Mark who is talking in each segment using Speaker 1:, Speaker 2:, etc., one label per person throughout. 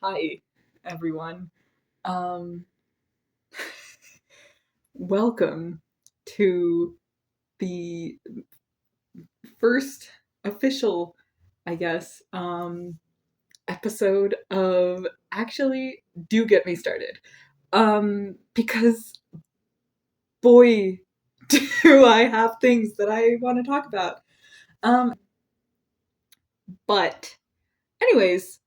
Speaker 1: Hi, everyone. Um, Welcome to the first official, I guess, episode of Actually Do Get Me Started. Because boy, do I have things that I want to talk about. But anyways,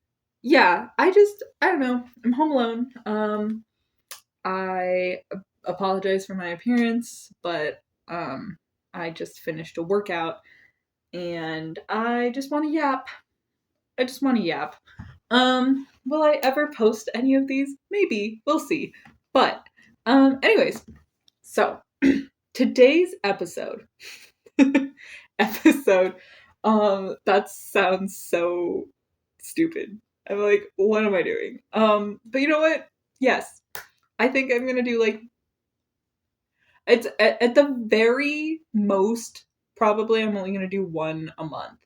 Speaker 1: yeah, I don't know, I'm home alone. I apologize for my appearance, but I just finished a workout and I just want to yap. I just want to yap. Will I ever post any of these? Maybe. We'll see. But anyways, so today's episode episode that sounds so stupid. I'm like, what am I doing? But you know what? Yes. I think I'm going to do like it's at the very most, probably I'm only going to do one a month.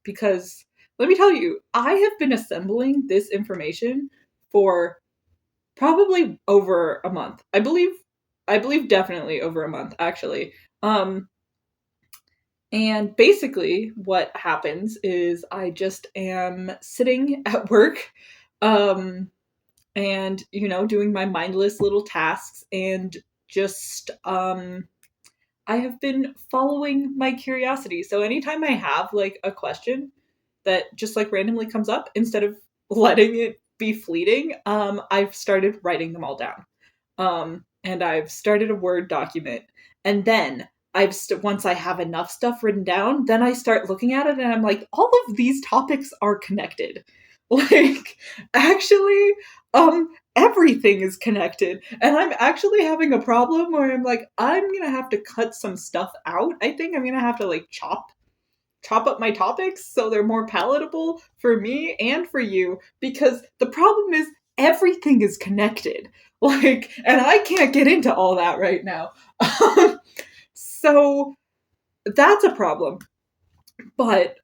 Speaker 1: Because let me tell you, I have been assembling this information for probably over a month. I believe definitely over a month, actually. And basically what happens is I just am sitting at work, and, doing my mindless little tasks and just, I have been following my curiosity. So anytime I have like a question that just like randomly comes up, instead of letting it be fleeting, I've started writing them all down. And I've started a Word document. And then once I have enough stuff written down, then I start looking at it and I'm like, all of these topics are connected. Like, actually, everything is connected. And I'm actually having a problem where I'm like, I'm gonna have to cut some stuff out. I think I'm gonna have to like chop up my topics so they're more palatable for me and for you, because the problem is everything is connected. Like, and I can't get into all that right now. So that's a problem. But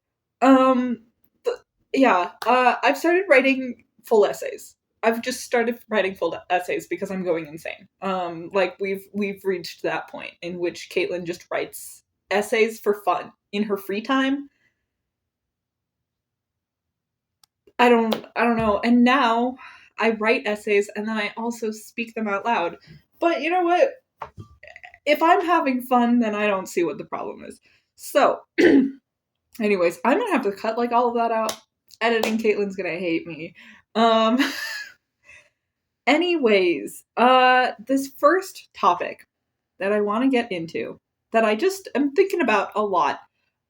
Speaker 1: yeah, I've started writing full essays. I've just started writing full essays because I'm going insane. Like we've reached that point in which Caitlin just writes essays for fun in her free time. I don't know. And now I write essays and then I also speak them out loud. But you know what? If I'm having fun, then I don't see what the problem is. So, anyways, I'm gonna have to cut like all of that out. Editing Caitlin's gonna hate me. Um anyways, this first topic that I want to get into, that I just am thinking about a lot.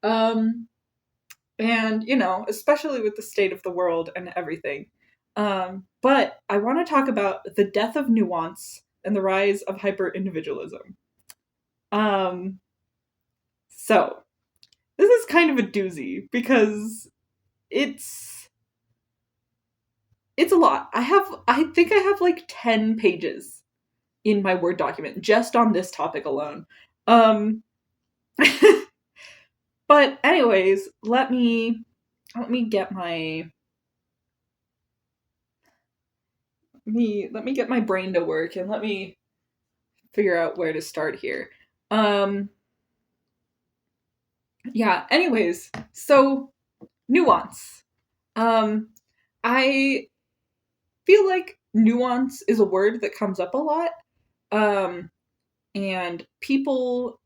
Speaker 1: Um and especially with the state of the world and everything. But I want to talk about the death of nuance and the rise of hyperindividualism. Um, so this is kind of a doozy because it's a lot. I think I have like 10 pages in my Word document just on this topic alone. Um, but anyways, let me get my let me get my brain to work and let me figure out where to start here. Um yeah, anyways, so nuance. Um I feel like nuance is a word that comes up a lot. Um and people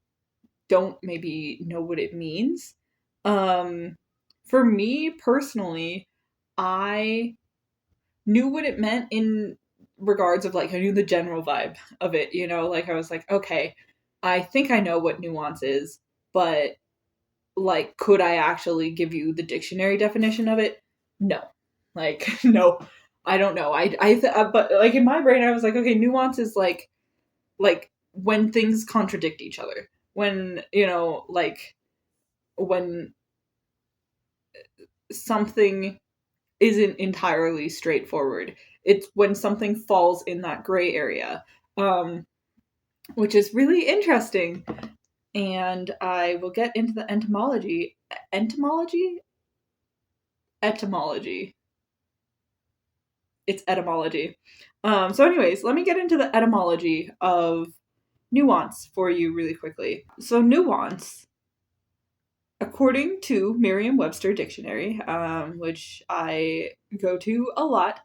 Speaker 1: don't maybe know what it means. Um for me personally, I knew what it meant in regards of like I knew the general vibe of it, like I was like, okay, I think I know what nuance is, but like could I actually give you the dictionary definition of it? No. Like no. I don't know. But like in my brain I was like, okay, nuance is like when things contradict each other. When, like when something isn't entirely straightforward. It's when something falls in that gray area, um, which is really interesting. And I will get into the etymology. Etymology? Etymology. its etymology. So anyways, let me get into the etymology of nuance for you really quickly. So nuance, according to Merriam-Webster Dictionary, which I go to a lot,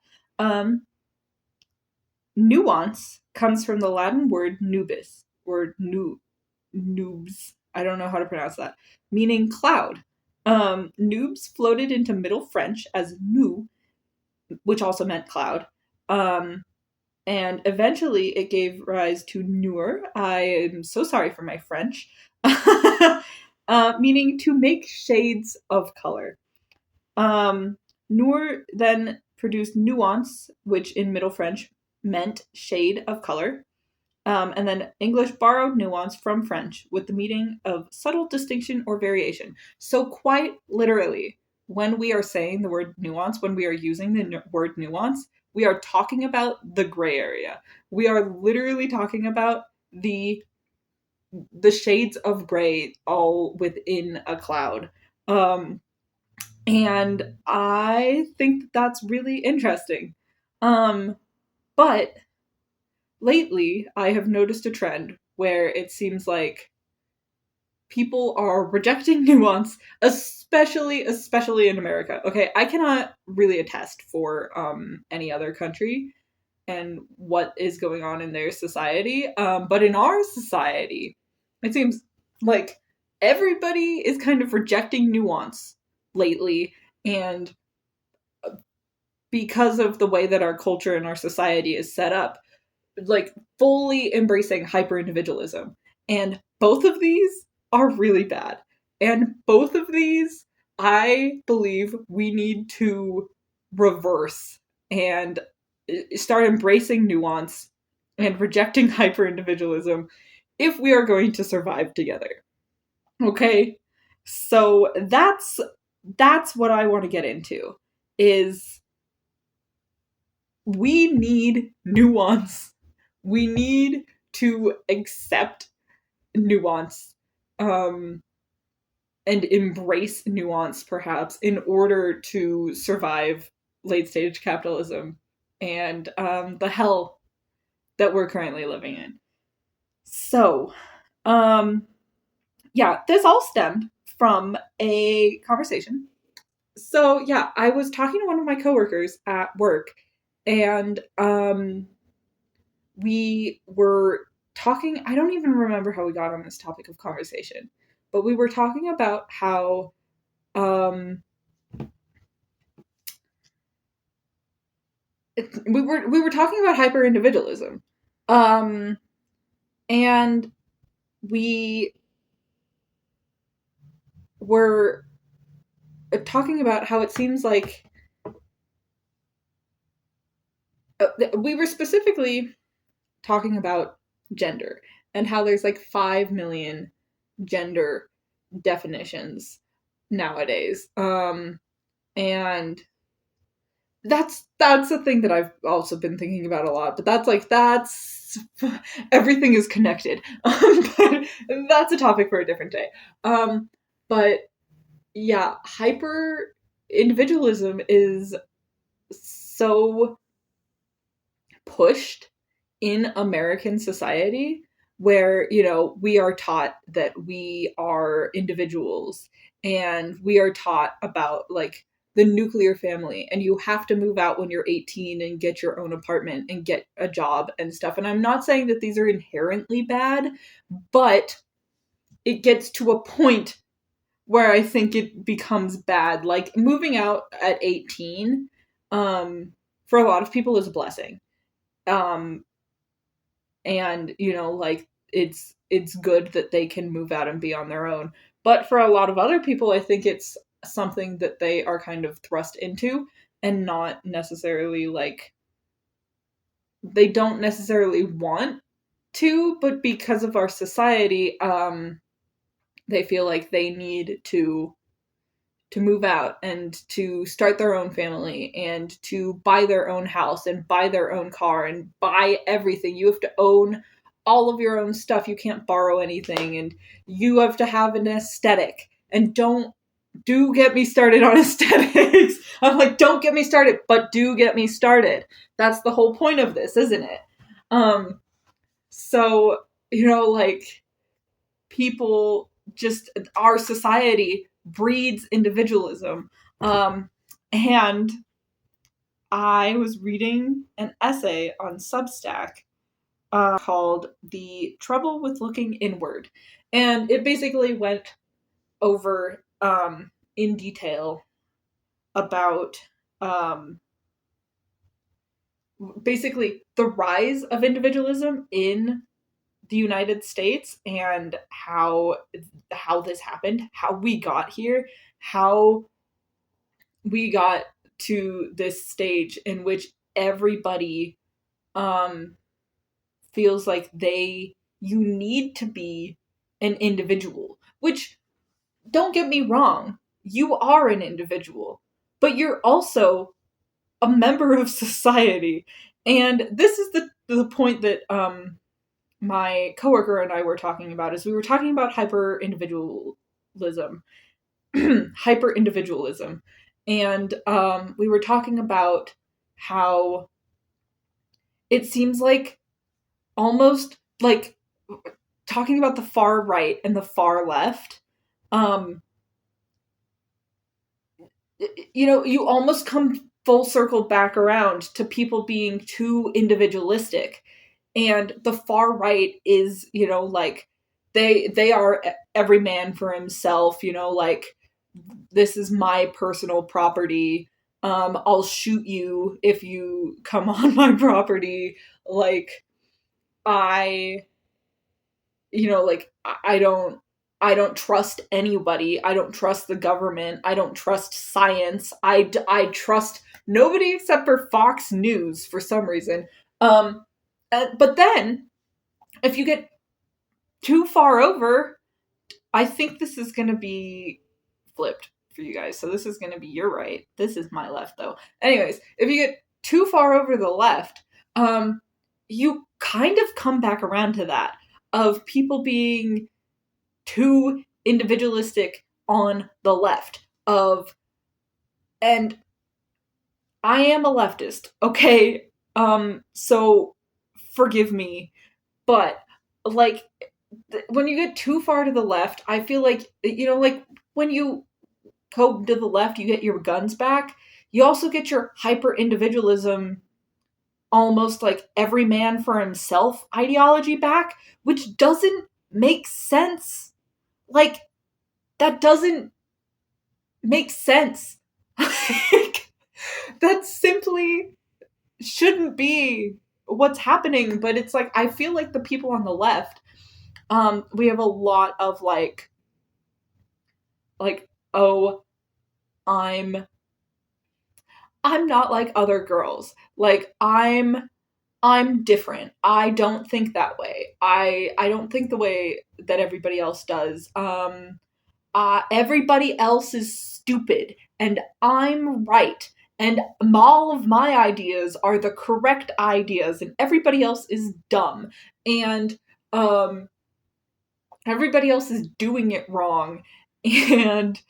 Speaker 1: nuance comes from the Latin word nubis, or noobs. I don't know how to pronounce that, meaning cloud. Noobs floated into Middle French as nu, which also meant cloud. And eventually it gave rise to nur. I am so sorry for my French. Meaning to make shades of color. Nur then produced nuance, which in Middle French meant shade of color. And then English borrowed nuance from French with the meaning of subtle distinction or variation. So quite literally, when we are saying the word nuance, when we are using the word nuance, we are talking about the gray area. We are literally talking about the shades of gray all within a cloud. And I think that's really interesting. But lately, I have noticed a trend where it seems like people are rejecting nuance, especially in America. Okay, I cannot really attest for any other country and what is going on in their society. But in our society, it seems like everybody is kind of rejecting nuance lately, and because of the way that our culture and our society is set up, like fully embracing hyperindividualism. And both of these are really bad. And both of these, I believe we need to reverse and start embracing nuance and rejecting hyperindividualism if we are going to survive together. Okay? So that's what I want to get into, is we need nuance. We need to accept nuance, and embrace nuance, perhaps, in order to survive late stage capitalism and the hell that we're currently living in. So, yeah, this all stemmed from a conversation. So, yeah, I was talking to one of my coworkers at work, and we were talking, I don't even remember how we got on this topic of conversation, but we were talking about how we were talking about hyperindividualism. And we were talking about how it seems like we were specifically talking about gender and how there's like 5 million gender definitions nowadays. And that's a thing that I've also been thinking about a lot, but that's everything is connected. But that's a topic for a different day. But yeah, hyper individualism is so pushed in American society, where, you know, we are taught that we are individuals, and we are taught about like the nuclear family, and you have to move out when you're 18 and get your own apartment and get a job and stuff. And I'm not saying that these are inherently bad, but it gets to a point where I think it becomes bad. Like moving out at 18, for a lot of people is a blessing. And you know, like it's good that they can move out and be on their own. But for a lot of other people, I think it's something that they are kind of thrust into, and not necessarily like they don't necessarily want to, but because of our society, they feel like they need to move out and to start their own family and to buy their own house and buy their own car and buy everything. You have to own all of your own stuff. You can't borrow anything, and you have to have an aesthetic. And don't do get me started on aesthetics. I'm like, don't get me started, but do get me started. That's the whole point of this, isn't it? So, like, people just, our society breeds individualism. And I was reading an essay on Substack called The Trouble with Looking Inward. And it basically went over in detail about basically the rise of individualism in the United States and how this happened, how we got here, how we got to this stage in which everybody um feels like you need to be an individual, which, don't get me wrong, you are an individual, but you're also a member of society. And this is the point that my coworker and I were talking about, is we were talking about hyper individualism. Hyper individualism. And we were talking about how it seems like, almost like, talking about the far right and the far left, um, you almost come full circle back around to people being too individualistic. And the far right is, like, they are every man for himself, like, this is my personal property. I'll shoot you if you come on my property. Like, I, like, I don't trust anybody. I don't trust the government. I don't trust science. I trust nobody except for Fox News for some reason. But then, if you get too far over, I think this is going to be flipped for you guys. So this is going to be your right. This is my left, though. Anyways, if you get too far over the left, you kind of come back around to that, of people being too individualistic on the left and I am a leftist, okay? So forgive me, but, like, when you get too far to the left, I feel like, like, when you go to the left, you get your guns back. You also get your hyper individualism, almost like every man for himself ideology back, which doesn't make sense. Like, that doesn't make sense. That simply shouldn't be what's happening. But it's like, I feel like the people on the left, we have a lot of like, oh, I'm not like other girls. Like, I'm different. I don't think that way. I don't think the way that everybody else does. Everybody else is stupid and I'm right. And all of my ideas are the correct ideas and everybody else is dumb. And um everybody else is doing it wrong. And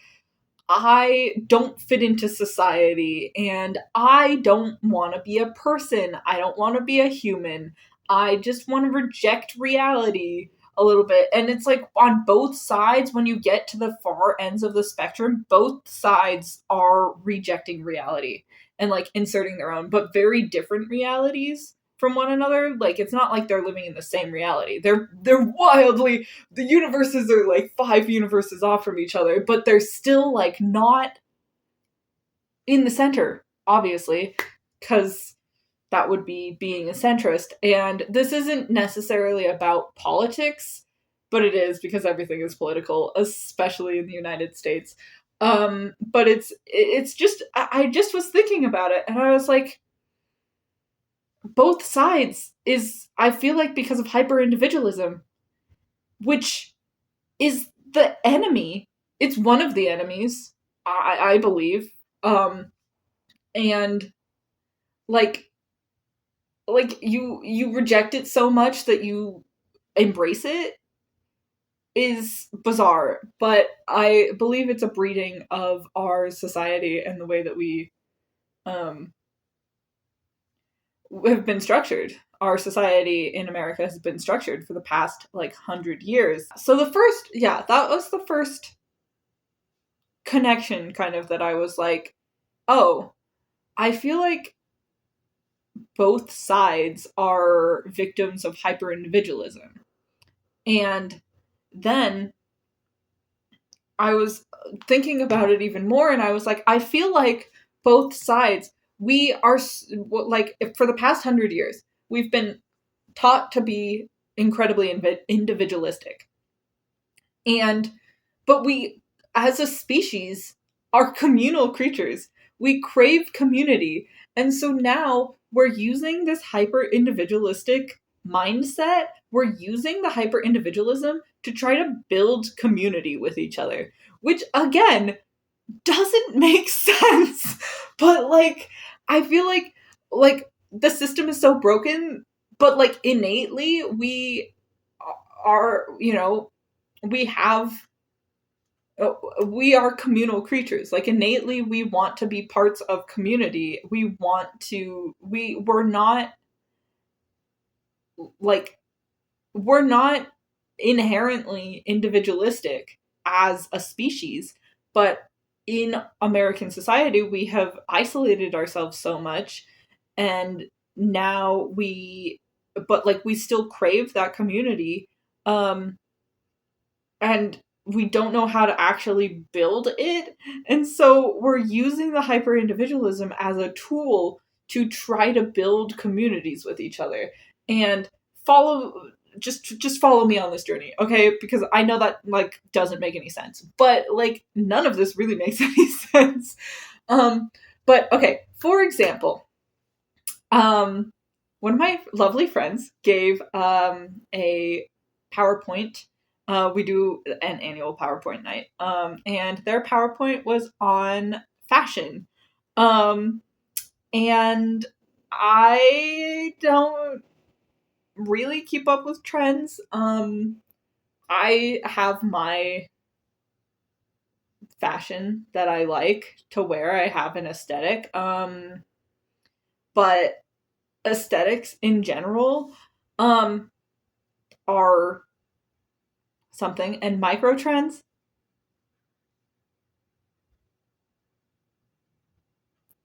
Speaker 1: I don't fit into society and I don't want to be a person. I don't want to be a human. I just want to reject reality a little bit. And it's like, on both sides, when you get to the far ends of the spectrum, both sides are rejecting reality and, like, inserting their own, but very different realities from one another. Like, it's not like they're living in the same reality. They're wildly, the universes are like 5 universes off from each other, but they're still, like, not in the center, obviously, because that would be being a centrist. And this isn't necessarily about politics, but it is, because everything is political, especially in the United States. But it's just, I just was thinking about it and I was like, both sides is, I feel like, because of hyper individualism, which is the enemy. It's one of the enemies, I believe. And, like, you reject it so much that you embrace it. is bizarre, but I believe it's a breeding of our society and the way that we um, have been structured. Our society in America has been structured for the past like 100 years. So that was the first connection kind of that I was like, oh, I feel like both sides are victims of hyperindividualism. And then I was thinking about it even more, and I was like, I feel like both sides, we are like, for the past 100 years, we've been taught to be incredibly individualistic. And, but we, as a species, are communal creatures. We crave community. And so now we're using this hyper individualistic mindset. We're using the hyper individualism to try to build community with each other, which again doesn't make sense. But like, I feel like the system is so broken, but like innately we are, we have we are communal creatures. Like innately we want to be parts of community. We're not like we're not inherently individualistic as a species, but in American society we have isolated ourselves so much, and now we still crave that community, um and we don't know how to actually build it. And so we're using the hyper individualism as a tool to try to build communities with each other. And follow just follow me on this journey, okay? Because I know that like doesn't make any sense. But like none of this really makes any sense. But okay, for example, one of my lovely friends gave a PowerPoint. We do an annual PowerPoint night, and their PowerPoint was on fashion. Um, and I don't really keep up with trends. I have my fashion that I like to wear. I have an aesthetic. But aesthetics in general um are something, and micro trends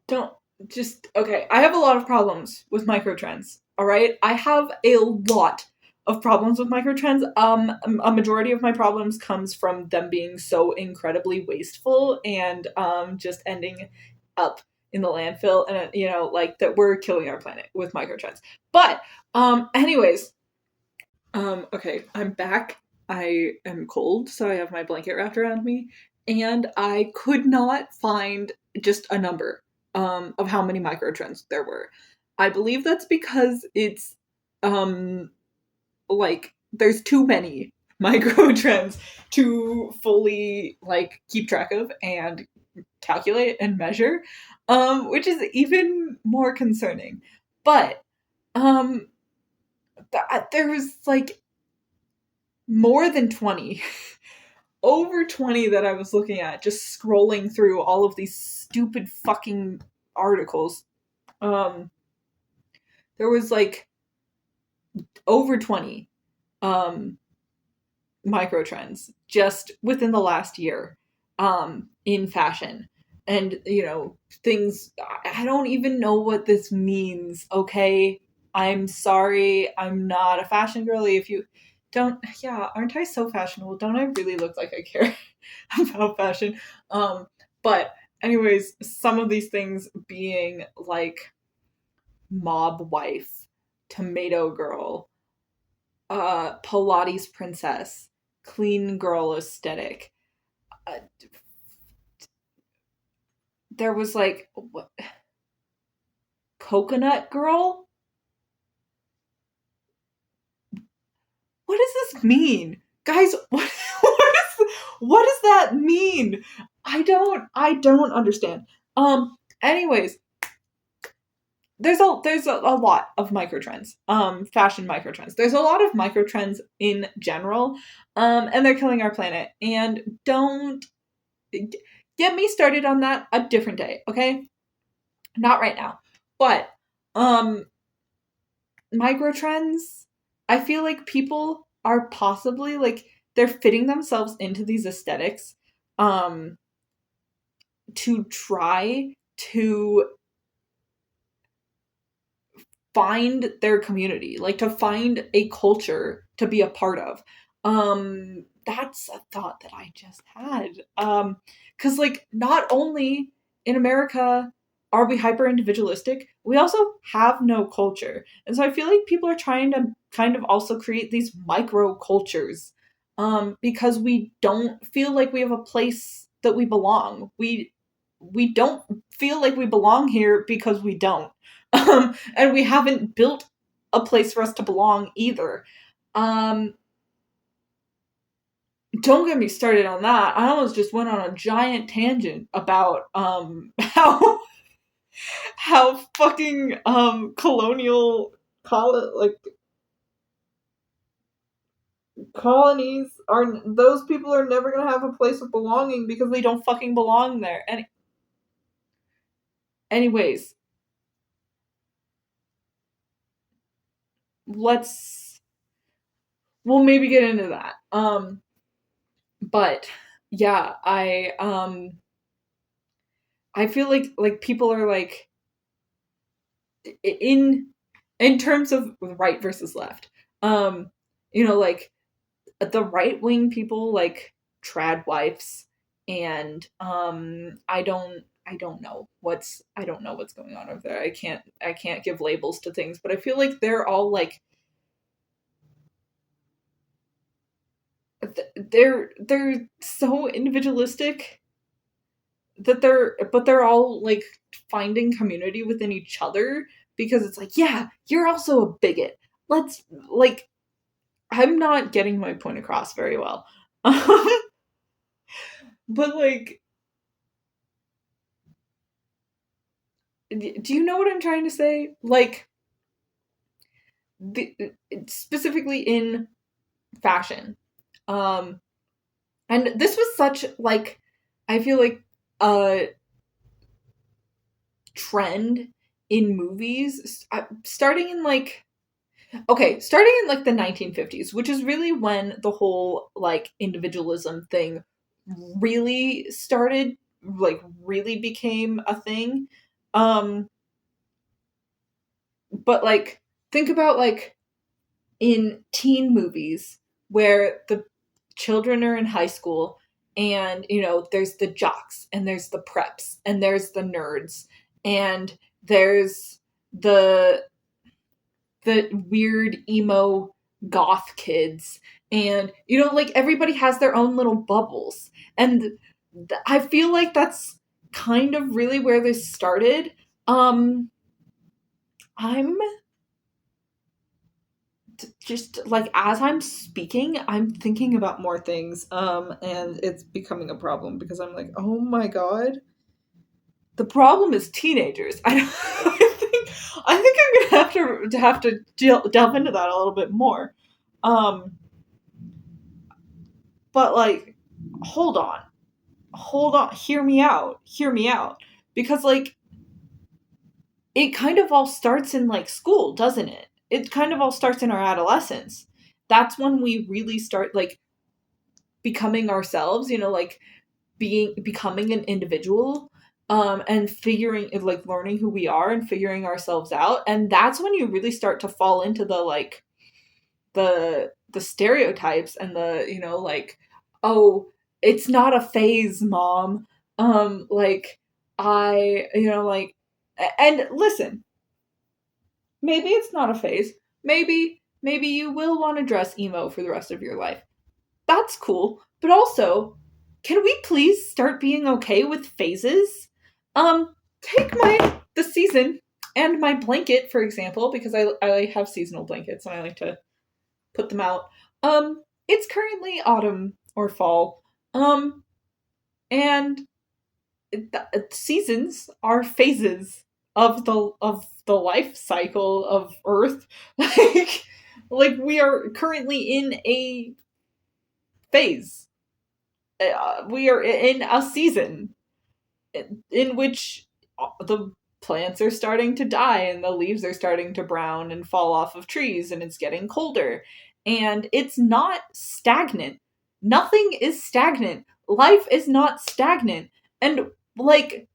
Speaker 1: don't just okay. I have a lot of problems with micro trends. All right, I have a lot of problems with micro trends. A majority of my problems comes from them being so incredibly wasteful and just ending up in the landfill, and like that we're killing our planet with micro trends. But anyways, okay, I'm back. I am cold, so I have my blanket wrapped around me, and I could not find just a number of how many microtrends there were. I believe that's because it's um like there's too many microtrends to fully like keep track of and calculate and measure, which is even more concerning. But um there was like more than 20, over 20 that I was looking at, just scrolling through all of these stupid fucking articles. Um, there was like over 20 um, micro trends just within the last year in fashion. And, things, I don't even know what this means, okay? I'm sorry, I'm not a fashion girly. If you don't, yeah, aren't I so fashionable? Don't I really look like I care about fashion? But anyways, some of these things being like mob wife, tomato girl, Pilates princess, clean girl aesthetic. Uh, there was like what, coconut girl. What does this mean, guys? What does that mean? I don't understand. Anyways, there's a lot of microtrends, fashion microtrends. There's a lot of microtrends in general, and they're killing our planet. And don't get me started on that a different day, okay? Not right now. But um microtrends, I feel like people are possibly like they're fitting themselves into these aesthetics um to try to find their community, like to find a culture to be a part of. That's a thought that I just had. Cuz like not only in America are we hyper individualistic, we also have no culture. And so I feel like people are trying to kind of also create these micro cultures because we don't feel like we have a place that we belong. We don't feel like we belong here because we don't. And we haven't built a place for us to belong either. Um, don't get me started on that. I almost just went on a giant tangent about how fucking colonial like colonies are, those people are never gonna have a place of belonging because they don't fucking belong there. And anyways, let's we'll maybe get into that. But yeah, I feel like people are like in in terms of right versus left. You know, like the right wing people like trad wives, and I don't know what's going on over there. I can't give labels to things, but I feel like they're all like they're so individualistic that they're all like finding community within each other because it's like, yeah, you're also a bigot. Let's like I'm not getting my point across very well. But like do you know what I'm trying to say? Like the, specifically in fashion. Um and this was such like I feel like a trend in movies starting in like starting in like the 1950s, which is really when the whole like individualism thing really started, like really became a thing. Um but like think about like in teen movies where the children are in high school and you know there's the jocks and there's the preps and there's the nerds and there's the the weird emo goth kids, and you know like everybody has their own little bubbles, and I feel like that's kind of really where this started. I'm just like as I'm speaking I'm thinking about more things, and it's becoming a problem because I'm like, oh my god, the problem is teenagers. I think I'm gonna have to delve into that a little bit more. Um, but like, hold on, hear me out, because like it kind of all starts in like school, doesn't it? It kind of all starts in our adolescence. That's when we really start like becoming ourselves. You know, like becoming an individual, and figuring like learning who we are and figuring ourselves out, and that's when you really start to fall into the like the stereotypes and the you know like, oh, it's not a phase, mom. Like I you know like and listen, maybe it's not a phase. Maybe you will want to dress emo for the rest of your life. That's cool. But also, can we please start being okay with phases? Take the season and my blanket, for example, because I have seasonal blankets and I like to put them out. It's currently autumn or fall. And seasons are phases of the life cycle of Earth. Like we are currently in a phase. We are in a season in which the plants are starting to die and the leaves are starting to brown and fall off of trees and it's getting colder. And it's not stagnant. Nothing is stagnant. Life is not stagnant. And like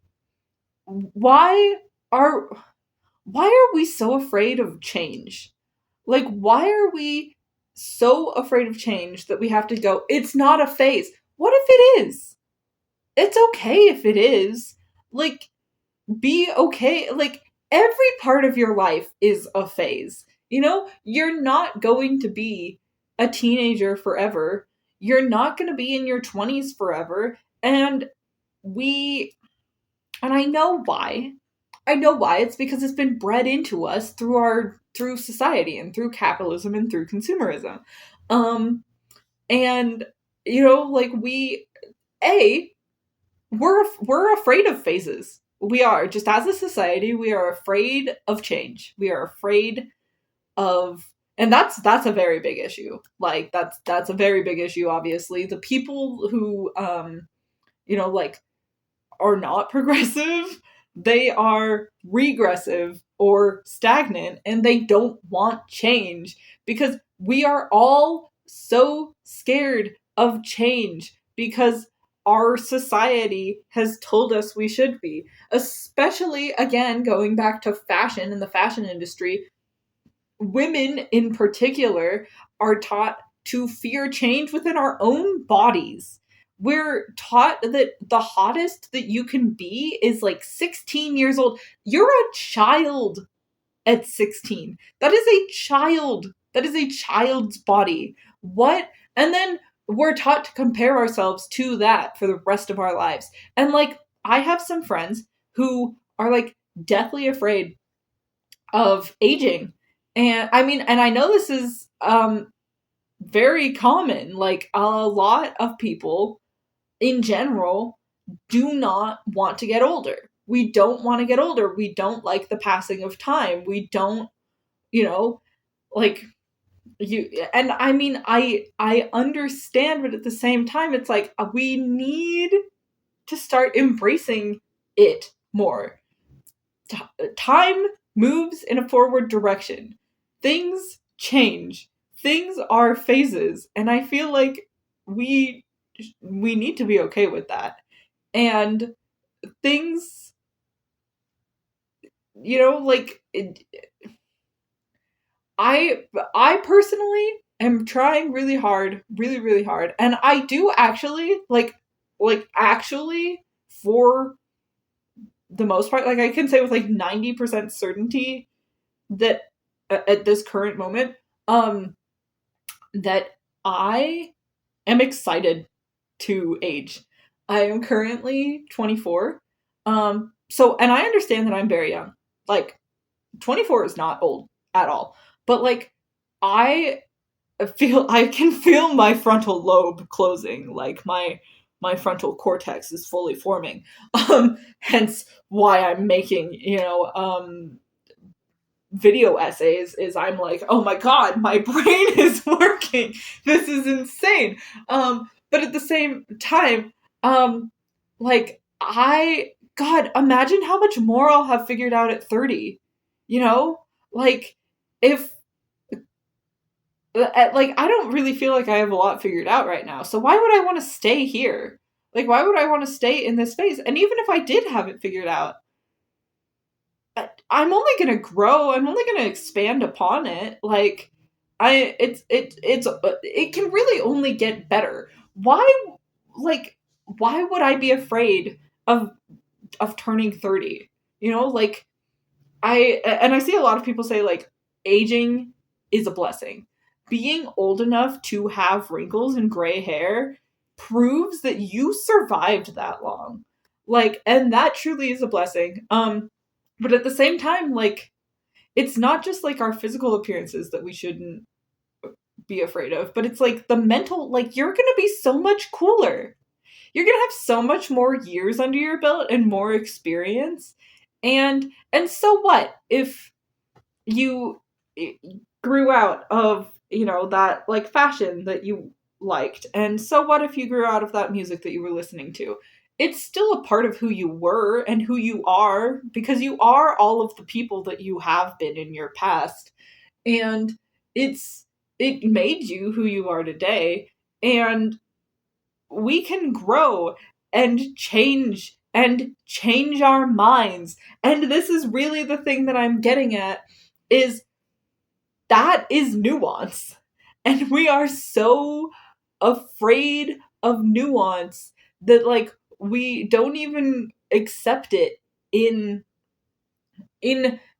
Speaker 1: why are why are we so afraid of change? Like why are we so afraid of change that we have to go, it's not a phase. What if it is? It's okay if it is. Like be okay. Like every part of your life is a phase. You know, you're not going to be a teenager forever. You're not going to be in your 20s forever. And we, and I know why. I know why. It's because it's been bred into us through society and through capitalism and through consumerism. Um, and you know, like a we're afraid of phases. We are, just as a society, we are afraid of change. We are afraid of, and that's a very big issue. Like that's a very big issue. Obviously, the people who you know, like are not progressive, they are regressive or stagnant, and they don't want change because we are all so scared of change because our society has told us we should be. Especially, again, going back to fashion and the fashion industry, women in particular are taught to fear change within our own bodies. We're taught that the hottest that you can be is like 16 years old. You're a child at 16. That is a child. That is a child's body. What? And then we're taught to compare ourselves to that for the rest of our lives. And like, I have some friends who are like deathly afraid of aging. And I mean, and I know this is very common. Like a lot of people in general do not want to get older. We don't want to get older. We don't like the passing of time. We don't, you know, like you, and I mean I understand, but at the same time it's like we need to start embracing it more. Time moves in a forward direction. Things change. Things are phases, and I feel like we we need to be okay with that. And things, you know, like I personally am trying really hard, really really hard, and I do actually like actually for the most part, like I can say with like 90% certainty that at this current moment, that I am excited to age. I am currently 24. So, and I understand that I'm very young. Like 24 is not old at all. But like I I can feel my frontal lobe closing. Like my frontal cortex is fully forming. Hence why I'm making, you know, video essays is I'm like, oh my god, my brain is working. This is insane. But at the same time, like God, imagine how much more I'll have figured out at 30. You know? Like if like I don't really feel like I have a lot figured out right now. So why would I want to stay here? Like why would I want to stay in this space? And even if I did have it figured out, I'm only gonna grow. I'm only gonna expand upon it. Like, it can really only get better. Why, like, why would I be afraid of turning 30? You know, like I see a lot of people say like aging is a blessing. Being old enough to have wrinkles and gray hair proves that you survived that long. Like, and that truly is a blessing. But at the same time, like, it's not just like our physical appearances that we shouldn't be afraid of, but it's like the mental, like, you're gonna be so much cooler. You're gonna have so much more years under your belt and more experience. And so what if you grew out of, that like fashion that you liked, and so what if you grew out of that music that you were listening to? It's still a part of who you were and who you are, because you are all of the people that you have been in your past, and it made you who you are today. And we can grow and change our minds. And this is really the thing that I'm getting at, is that is nuance. And we are so afraid of nuance that, like, we don't even accept it in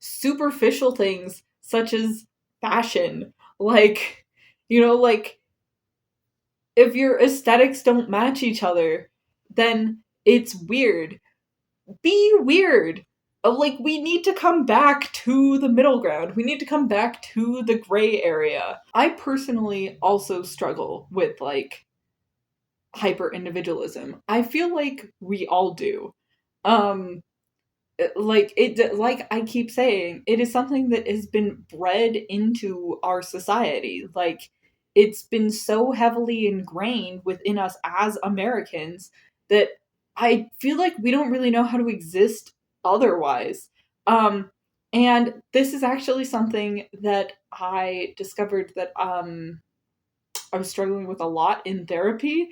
Speaker 1: superficial things such as fashion. Like, like, if your aesthetics don't match each other, then it's weird. Be weird. Like, we need to come back to the middle ground. We need to come back to the gray area. I personally also struggle with, like, hyper individualism. I feel like we all do. Um, like I keep saying, it is something that has been bred into our society. Like, it's been so heavily ingrained within us as Americans that I feel like we don't really know how to exist otherwise. um and this is actually something that I discovered that I was struggling with a lot in therapy.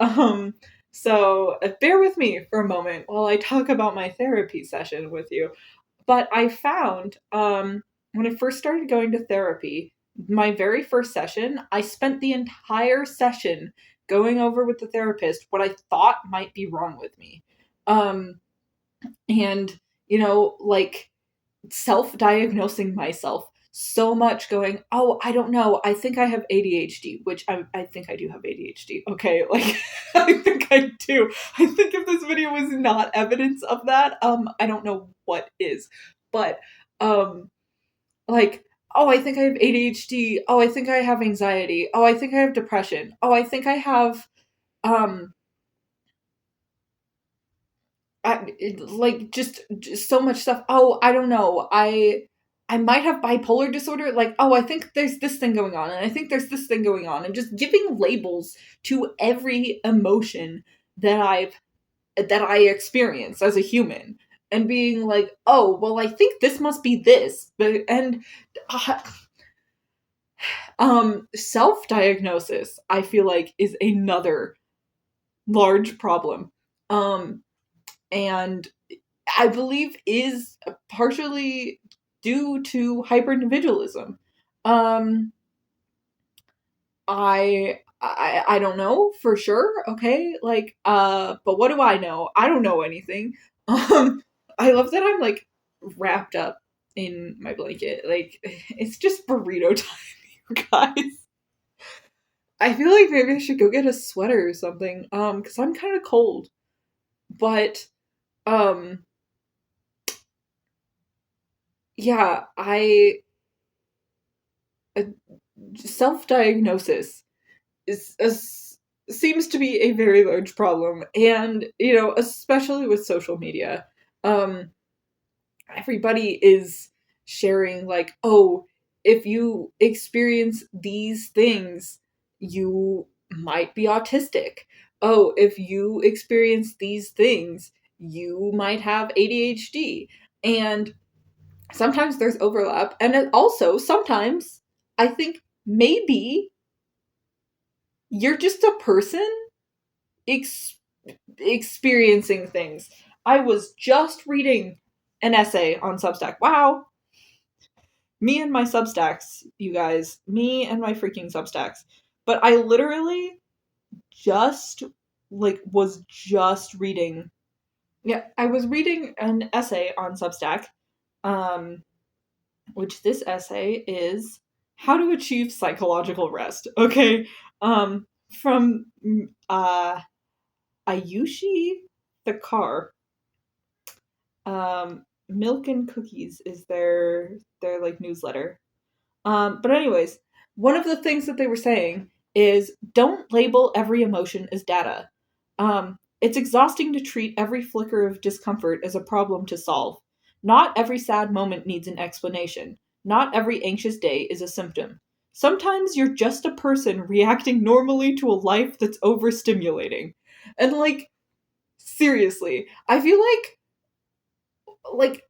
Speaker 1: Um, so bear with me for a moment while I talk about my therapy session with you. But I found, when I first started going to therapy, my very first session, I spent the entire session going over with the therapist what I thought might be wrong with me. Um, and, like, self-diagnosing myself so much, going, oh, I don't know, I think I have ADHD, which I think I do have ADHD, okay? Like, I think I do. I think if this video was not evidence of that, I don't know what is. But like, oh, I think I have ADHD, oh, I think I have anxiety, oh, I think I have depression, oh, I think I have um like, just so much stuff. Oh, I don't know. I might have bipolar disorder. Like, oh, I think there's this thing going on, and I think there's this thing going on, and just giving labels to every emotion that I experience as a human, and being like, oh, well, I think this must be this, but and uh, self-diagnosis, I feel like, is another large problem. Um, and I believe is partially due to hyperindividualism. Um, I don't know for sure. Okay, like, but what do I know? I don't know anything. I love that I'm, like, wrapped up in my blanket. Like, it's just burrito time, you guys. I feel like maybe I should go get a sweater or something. Because I'm kind of cold. But um, yeah, I self-diagnosis seems to be a very large problem, and, especially with social media. um Everybody is sharing, like, oh, if you experience these things, you might be autistic. Oh, if you experience these things, you might have ADHD. And sometimes there's overlap, and it also sometimes I think maybe you're just a person ex- experiencing things. I was just reading an essay on Substack. Wow. Me and my Substacks, you guys. Me and my freaking Substacks. But I literally just, like, was just reading. Yeah, I was reading an essay on Substack, um, which this essay is how to achieve psychological rest. Okay. From Ayushi the car. Milk and Cookies is their like newsletter. But anyways, one of the things that they were saying is, don't label every emotion as data. It's exhausting to treat every flicker of discomfort as a problem to solve. Not every sad moment needs an explanation. Not every anxious day is a symptom. Sometimes you're just a person reacting normally to a life that's overstimulating. And like, seriously, I feel like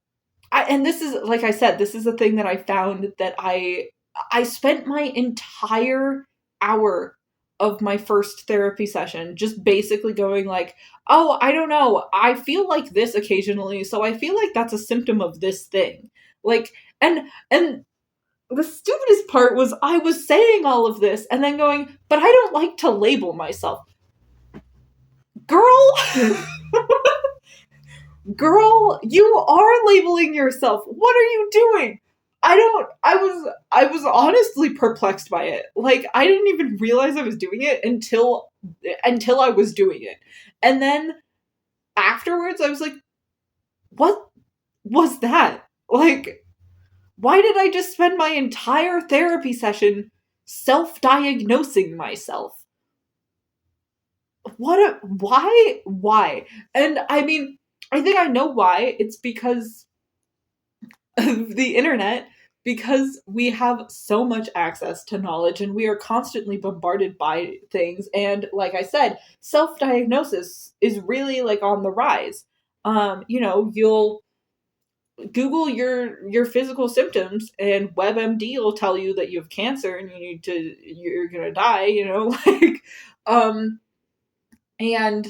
Speaker 1: and this is, like I said, this is a thing that I found that I spent my entire hour of my first therapy session just basically going like, oh, I don't know, I feel like this occasionally, so I feel like that's a symptom of this thing. Like, and the stupidest part was I was saying all of this and then going, but I don't like to label myself. Girl, girl, you are labeling yourself. What are you doing? I was honestly perplexed by it. Like, I didn't even realize I was doing it until I was doing it. And then afterwards I was like, what was that? Like, why did I just spend my entire therapy session self-diagnosing myself? Why? And I mean, I think I know why. It's because of the internet, because we have so much access to knowledge and we are constantly bombarded by things. And like I said, self-diagnosis is really like on the rise. You'll Google your physical symptoms and WebMD will tell you that you have cancer and you're gonna die, like, and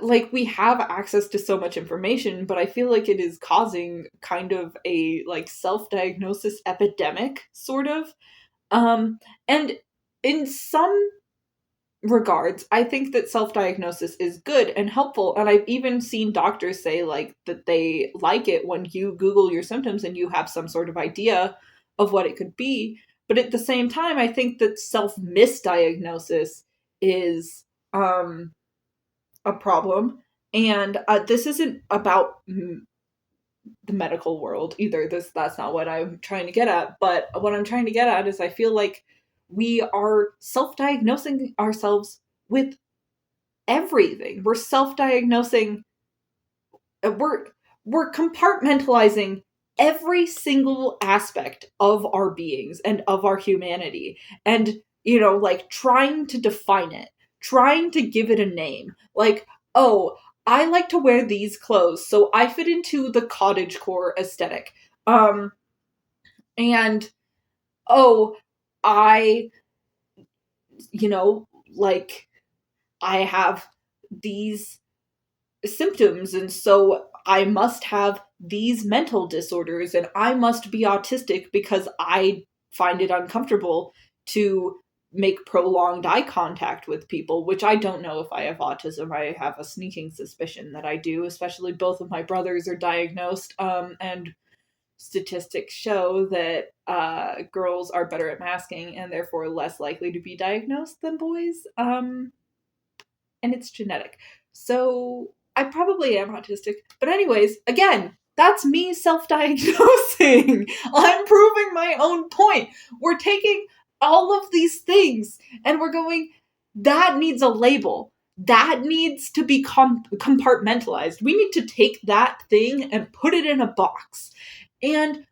Speaker 1: like, we have access to so much information, but I feel like it is causing kind of a like self-diagnosis epidemic, sort of. And in some regards, I think that self-diagnosis is good and helpful, and I've even seen doctors say like that they like it when you Google your symptoms and you have some sort of idea of what it could be. But at the same time, I think that self-misdiagnosis is a problem. And this isn't about the medical world either. That's not what I'm trying to get at. But what I'm trying to get at is I feel like we are self-diagnosing ourselves with everything. We're self-diagnosing. We're compartmentalizing every single aspect of our beings and of our humanity, and like trying to define it, trying to give it a name. Like, oh, I like to wear these clothes, so I fit into the cottagecore aesthetic. And oh, I, like, I have these symptoms, and so I must have these mental disorders, and I must be autistic because I find it uncomfortable to make prolonged eye contact with people, which I don't know if I have autism. I have a sneaking suspicion that I do, especially both of my brothers are diagnosed, and statistics show that girls are better at masking and therefore less likely to be diagnosed than boys. And it's genetic. So I probably am autistic. But anyways, again, that's me self-diagnosing. I'm proving my own point. We're taking all of these things and we're going, that needs a label. That needs to be compartmentalized. We need to take that thing and put it in a box. And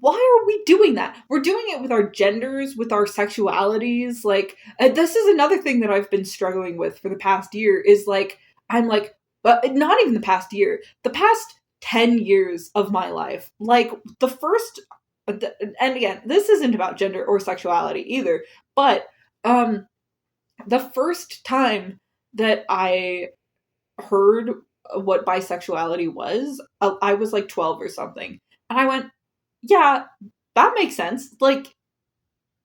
Speaker 1: why are we doing that? We're doing it with our genders, with our sexualities. Like, this is another thing that I've been struggling with for the past year is like, I'm like, but not even the past year, the past 10 years of my life. Like, the first, and again, this isn't about gender or sexuality either, but the first time that I heard what bisexuality was, I was like 12 or something. And I went, yeah, that makes sense. Like,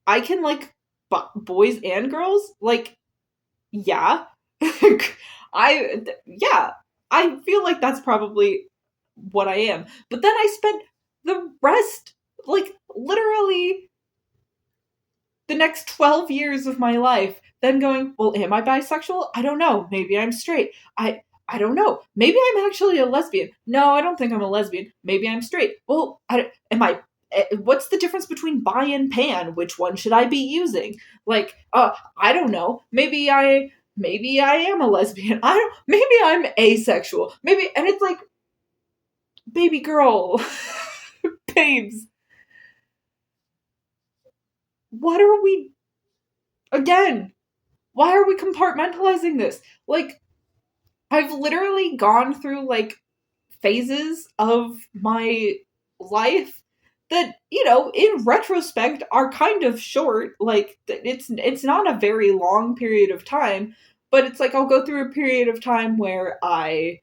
Speaker 1: I can like boys and girls. Like, yeah, yeah, I feel like that's probably what I am. But then I spent the rest, like, literally the next 12 years of my life then going, well, am I bisexual? I don't know. Maybe I'm straight. I don't know. Maybe I'm actually a lesbian. No, I don't think I'm a lesbian. Maybe I'm straight. Well, what's the difference between bi and pan? Which one should I be using? Like, I don't know. Maybe I maybe I am a lesbian. Maybe I'm asexual. Maybe, and it's like, baby girl, babes, what are we, again, why are we compartmentalizing this? Like, I've literally gone through, like, phases of my life that, in retrospect are kind of short. Like, it's not a very long period of time, but it's like I'll go through a period of time where I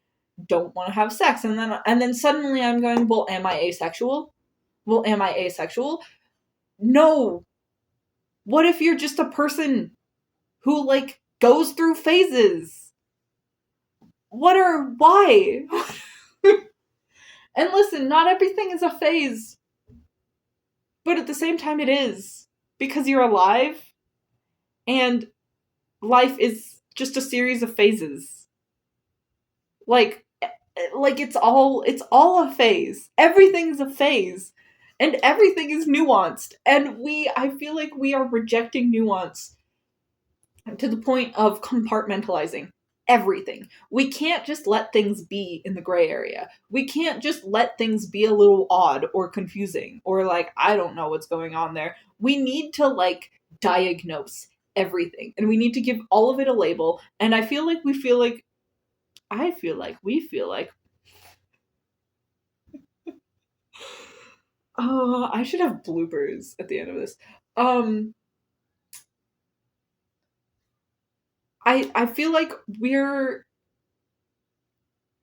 Speaker 1: don't want to have sex, and then suddenly I'm going, well, am I asexual? Well, am I asexual? No. What if you're just a person who, like, goes through phases? Why? And listen, not everything is a phase. But at the same time it is. Because you're alive. And life is just a series of phases. Like it's all a phase. Everything is a phase. And everything is nuanced. And I feel like we are rejecting nuance to the point of compartmentalizing everything. We can't just let things be in the gray area. We can't just let things be a little odd or confusing or, like, I don't know what's going on there. We need to, like, diagnose everything, and we need to give all of it a label. And I feel like we feel like oh, I should have bloopers at the end of this. I feel like we're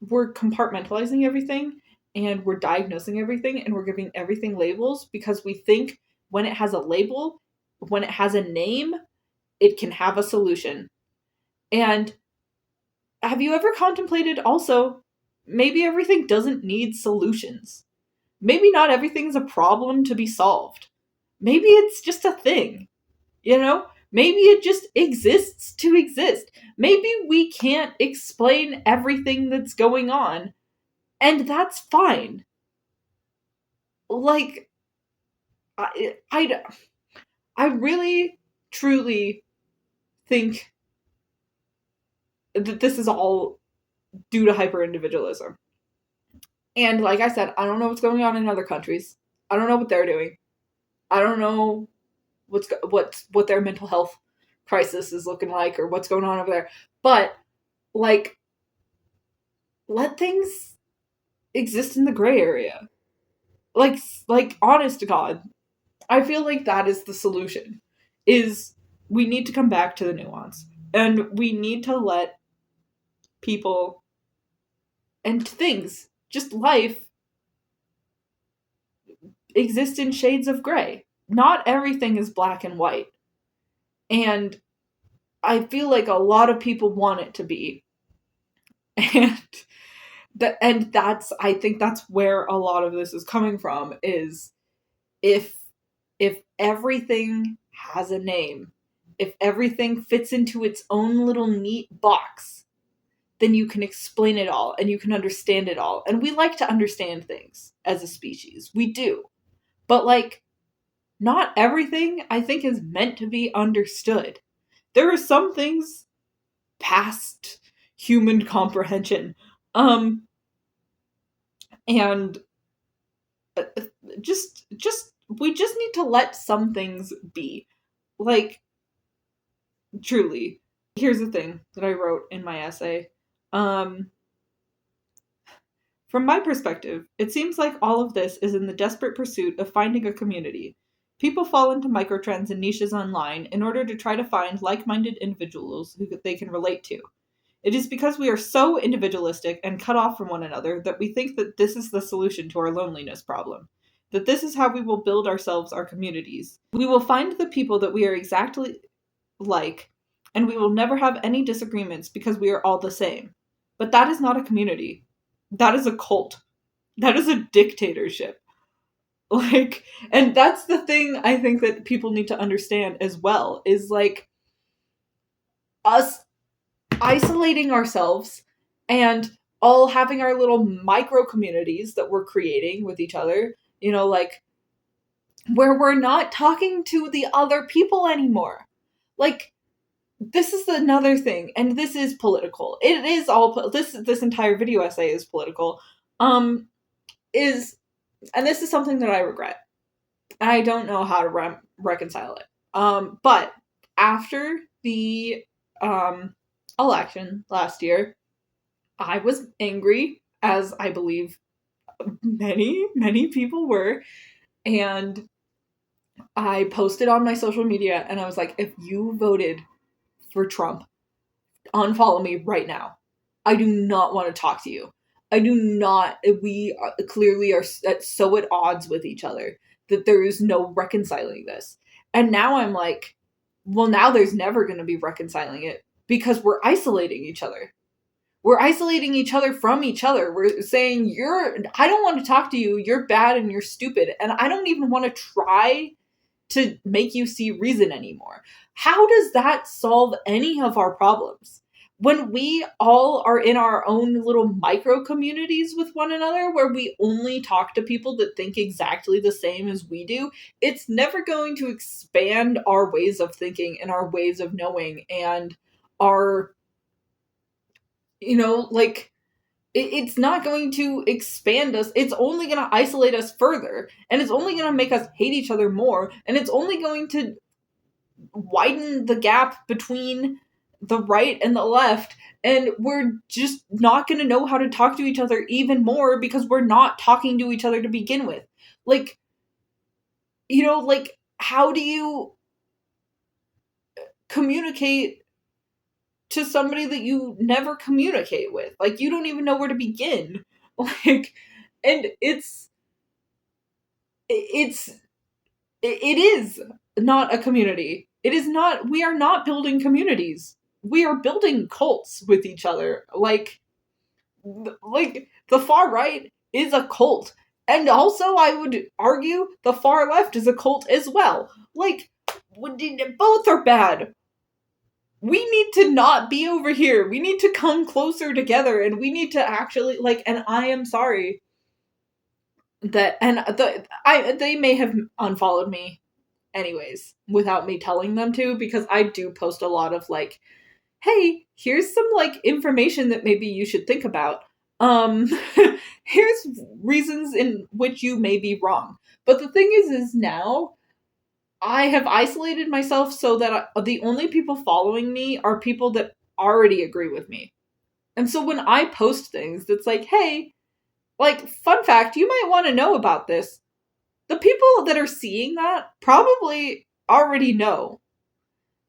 Speaker 1: compartmentalizing everything, and we're diagnosing everything, and we're giving everything labels because we think when it has a label, when it has a name, it can have a solution. And have you ever contemplated also, maybe everything doesn't need solutions? Maybe not everything's a problem to be solved. Maybe it's just a thing, Maybe it just exists to exist. Maybe we can't explain everything that's going on, and that's fine. Like, I really, truly think that this is all due to hyperindividualism. And like I said, I don't know what's going on in other countries. I don't know what they're doing. I don't know what their mental health crisis is looking like or what's going on over there. But, like, let things exist in the gray area. Like, honest to God, I feel like that is the solution. Is we need to come back to the nuance. And we need to let people and things, just life, exist in shades of gray. Not everything is black and white. And I feel like a lot of people want it to be. And I think that's where a lot of this is coming from, is if everything has a name, if everything fits into its own little neat box, then you can explain it all and you can understand it all. And we like to understand things as a species. We do. But, like, not everything, I think, is meant to be understood. There are some things past human comprehension. And just we just need to let some things be. Like, truly. Here's the thing that I wrote in my essay. From my perspective, it seems like all of this is in the desperate pursuit of finding a community. People fall into microtrends and niches online in order to try to find like-minded individuals who they can relate to. It is because we are so individualistic and cut off from one another that we think that this is the solution to our loneliness problem. That this is how we will build ourselves our communities. We will find the people that we are exactly like, and we will never have any disagreements because we are all the same. But that is not a community. That is a cult. That is a dictatorship. Like, and that's the thing I think that people need to understand as well, is, like, us isolating ourselves and all having our little micro communities that we're creating with each other, like, where we're not talking to the other people anymore. Like, this is another thing, and this is political. It is all this entire video essay is political. Is and this is something that I regret. I don't know how to reconcile it. But after the election last year, I was angry, as I believe many people were, and I posted on my social media and I was like, if you voted for Trump, unfollow me right now. I do not want to talk to you. I do not. We clearly are so at odds with each other that there is no reconciling this. And now I'm like, well, now there's never going to be reconciling it because we're isolating each other. We're isolating each other from each other. We're saying, I don't want to talk to you. You're bad and you're stupid. And I don't even want to try to make you see reason anymore. How does that solve any of our problems? When we all are in our own little micro communities with one another, where we only talk to people that think exactly the same as we do, it's never going to expand our ways of thinking and our ways of knowing and our, like, it's not going to expand us. It's only going to isolate us further, and it's only going to make us hate each other more, and it's only going to widen the gap between the right and the left, and we're just not going to know how to talk to each other even more because we're not talking to each other to begin with. Like, like, how do you communicate to somebody that you never communicate with? Like, you don't even know where to begin. Like, and it is not a community. It is not, we are not building communities. We are building cults with each other. Like the far right is a cult. And also, I would argue the far left is a cult as well. Like, both are bad. We need to not be over here. We need to come closer together, and we need to actually, like, and I am sorry that, they may have unfollowed me anyways without me telling them to, because I do post a lot of like, hey, here's some like information that maybe you should think about. Here's reasons in which you may be wrong. But the thing is now I have isolated myself so that the only people following me are people that already agree with me. And so when I post things that's like, hey, like, fun fact, you might want to know about this, the people that are seeing that probably already know.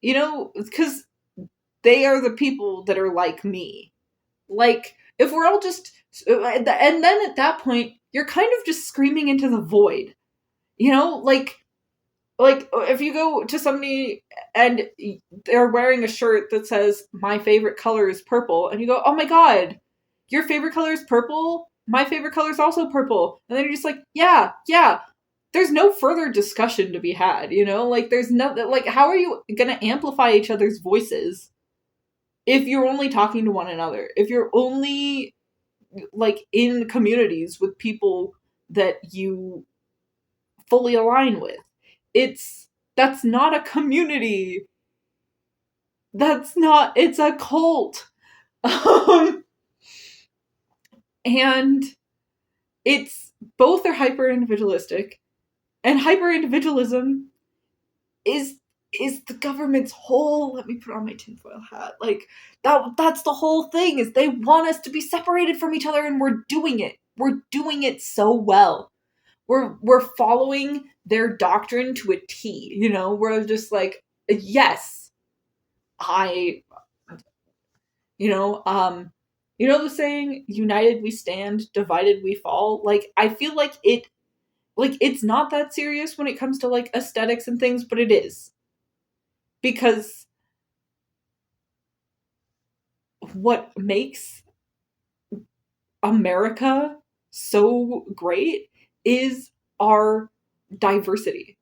Speaker 1: Because they are the people that are like me. Like, if we're all just, and then at that point, you're kind of just screaming into the void. Like if you go to somebody and they're wearing a shirt that says, my favorite color is purple, and you go, oh my god, your favorite color is purple? My favorite color is also purple. And then you're just like, yeah. There's no further discussion to be had, Like, there's no, like, how are you gonna amplify each other's voices if you're only talking to one another? If you're only, like, in communities with people that you fully align with? That's not a community. It's a cult. And both are hyper individualistic, and hyper individualism is the government's whole, let me put on my tinfoil hat, like, that's the whole thing, is they want us to be separated from each other, and we're doing it so well. We're following their doctrine to a T, we're just like, yes, the saying, united we stand, divided we fall. Like, I feel like it's not that serious when it comes to like aesthetics and things, but it is. Because what makes America so great is our diversity,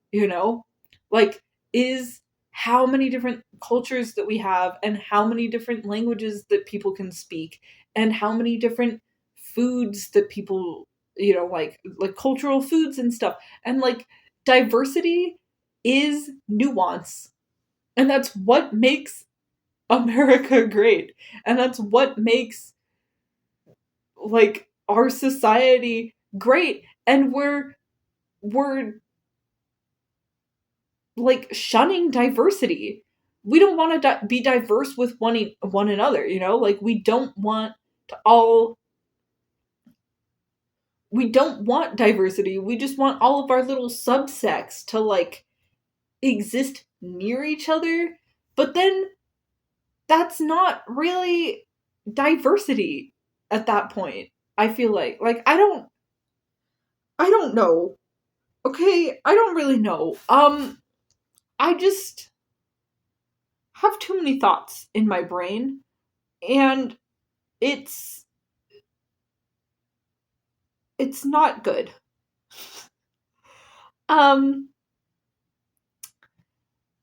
Speaker 1: like, is how many different cultures that we have, and how many different languages that people can speak, and how many different foods that people, like cultural foods and stuff. And like, diversity is nuance. And that's what makes America great. And that's what makes like our society great. And we're like shunning diversity. We don't want to be diverse with one another, you know? Like we don't want to all we don't want diversity. We just want all of our little subsects to like exist near each other. But then that's not really diversity at that point. I feel like I don't know. Okay, I don't really know. I just have too many thoughts in my brain and it's it's not good. Um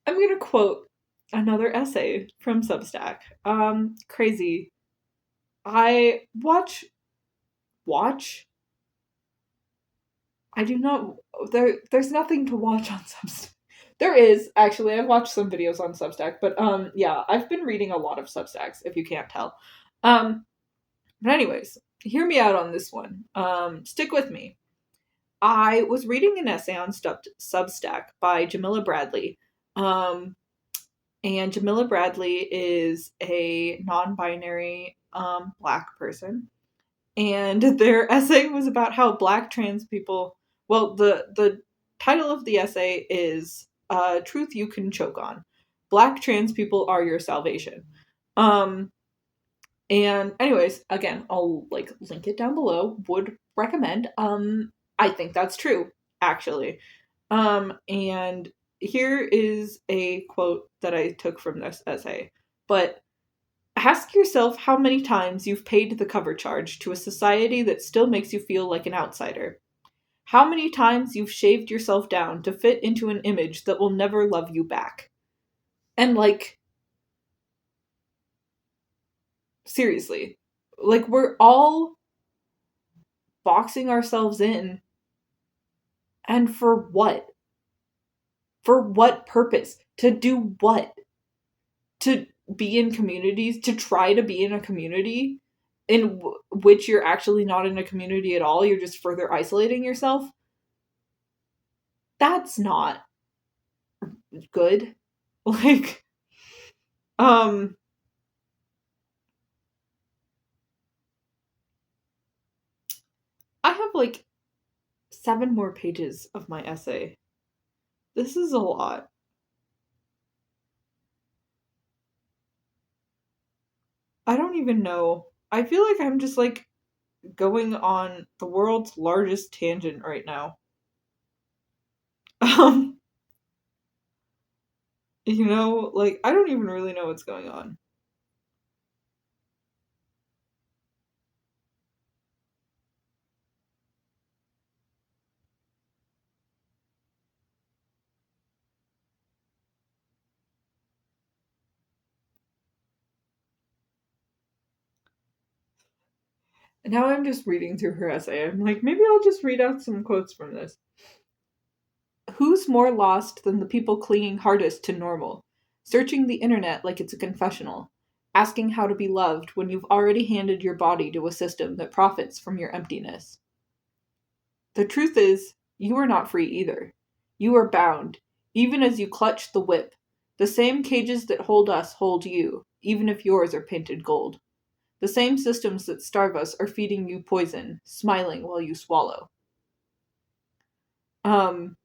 Speaker 1: I'm going to quote another essay from Substack. Crazy. I watch I do not there's nothing to watch on Substack. There is actually. I've watched some videos on Substack, but yeah, I've been reading a lot of Substacks if you can't tell. Um but anyways, hear me out on this one. Stick with me. I was reading an essay on Substack by Jamila Bradley. Um and Jamila Bradley is a non-binary black person, and their essay was about how black trans people. Well, the title of the essay is "Truth You Can Choke On." Black trans people are your salvation. Um, and anyways, again, I'll like link it down below. Would recommend. I think that's true, actually. And here is a quote that I took from this essay. But ask yourself how many times you've paid the cover charge to a society that still makes you feel like an outsider. How many times you've shaved yourself down to fit into an image that will never love you back. And like, seriously, like we're all boxing ourselves in. And for what? For what purpose? To do what? To be in communities, to try to be in a community in which you're actually not in a community at all, you're just further isolating yourself. That's not good. Like, um, I have like 7 more pages of my essay. This is a lot. I don't even know. I feel like I'm just like going on the world's largest tangent right now. Um, like I don't even really know what's going on. And now I'm just reading through her essay. I'm like, maybe I'll just read out some quotes from this. Who's more lost than the people clinging hardest to normal? Searching the internet like it's a confessional. Asking how to be loved when you've already handed your body to a system that profits from your emptiness. The truth is, you are not free either. You are bound, even as you clutch the whip. The same cages that hold us hold you, even if yours are painted gold. The same systems that starve us are feeding you poison, smiling while you swallow. Um,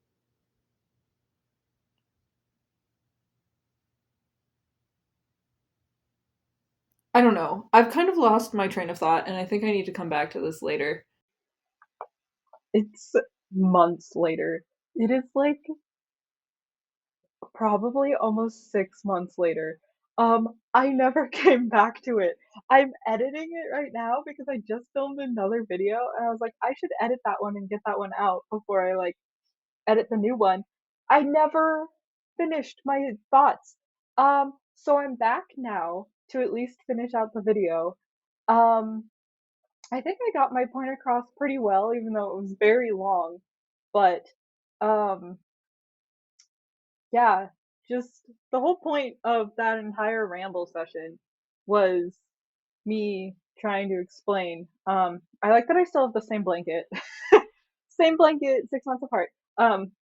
Speaker 1: I don't know. I've kind of lost my train of thought, and I think I need to come back to this later.
Speaker 2: It's months later. It is like probably almost 6 months later. I never came back to it. I'm editing it right now because I just filmed another video and I was like, I should edit that one and get that one out before I like edit the new one. I never finished my thoughts. So I'm back now to at least finish out the video. Um, I think I got my point across pretty well, even though it was very long. But um, yeah. just the whole point of that entire ramble session was me trying to explain. I like that I still have the same blanket. Same blanket, 6 months apart.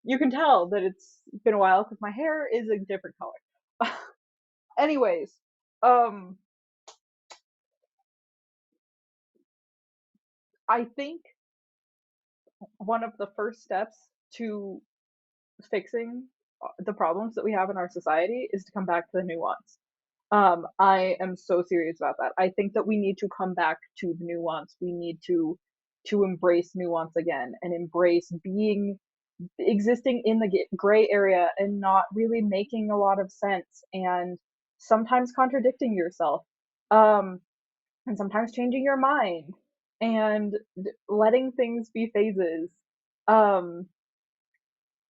Speaker 2: You can tell that it's been a while because my hair is a different color. Anyways, um, I think one of the first steps to fixing the problems that we have in our society is to come back to the nuance. I am so serious about that. I think that we need to come back to the nuance. We need to embrace nuance again and embrace being existing in the gray area and not really making a lot of sense and sometimes contradicting yourself. Um, and sometimes changing your mind and letting things be phases. Um,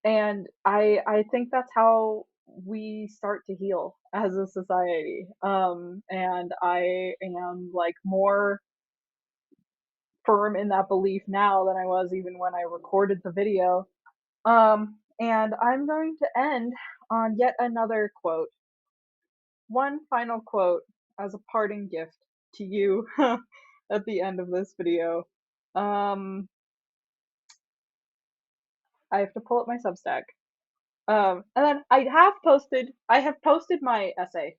Speaker 2: and I think that's how we start to heal as a society. And I am like more firm in that belief now than I was even when I recorded the video. And I'm going to end on yet another quote. One final quote as a parting gift to you at the end of this video. Um, I have to pull up my Substack. And then I have posted my essay,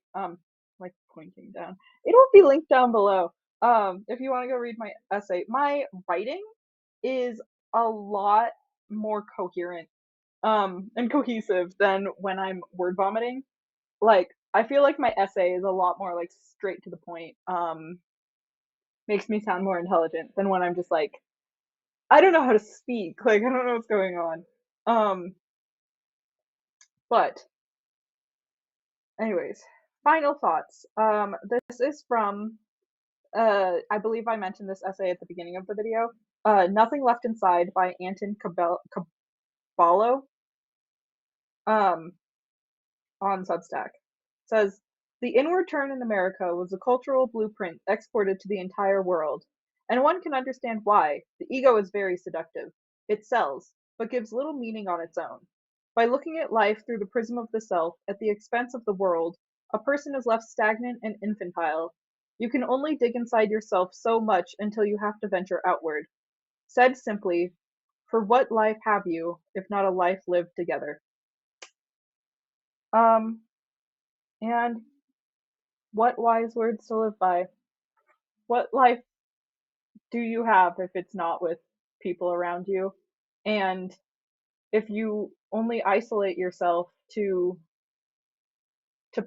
Speaker 2: like pointing down. It will be linked down below. If you want to go read my essay. My writing is a lot more coherent, and cohesive than when I'm word vomiting. Like, I feel like my essay is a lot more like straight to the point, makes me sound more intelligent than when I'm just like, I don't know how to speak, like, I don't know what's going on. But anyways, final thoughts. This is from, I believe I mentioned this essay at the beginning of the video. Nothing Left Inside by Anton Caballo, um, on Substack. It says, the inward turn in America was a cultural blueprint exported to the entire world. And one can understand why. The ego is very seductive. It sells, but gives little meaning on its own. By looking at life through the prism of the self, at the expense of the world, a person is left stagnant and infantile. You can only dig inside yourself so much until you have to venture outward. Said simply, for what life have you, if not a life lived together? Um, and what wise words to live by? What life do you have if it's not with people around you? And if you only isolate yourself to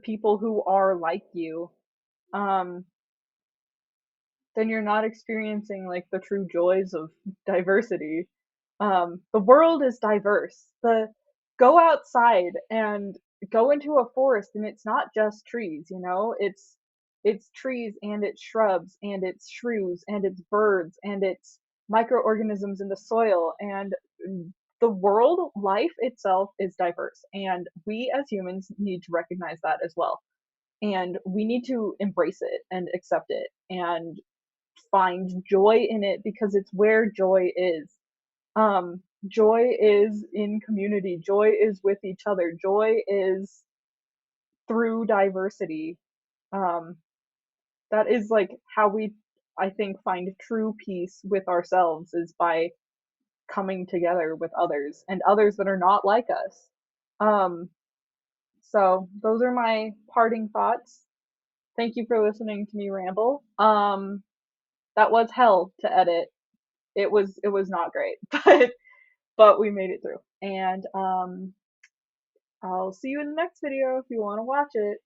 Speaker 2: people who are like you, um, then you're not experiencing like the true joys of diversity. The world is diverse. The Go outside and go into a forest, and it's not just trees. It's trees and it's shrubs and it's shrews and it's birds and it's microorganisms in the soil, and the world life itself is diverse, and we as humans need to recognize that as well, and we need to embrace it and accept it and find joy in it because it's where joy is. Joy is in community, joy is with each other, joy is through diversity. Um, that is like how we, I think, find true peace with ourselves, is by coming together with others and others that are not like us. Um, so those are my parting thoughts. Thank you for listening to me ramble. That was hell to edit. It was not great, but we made it through. And I'll see you in the next video if you want to watch it.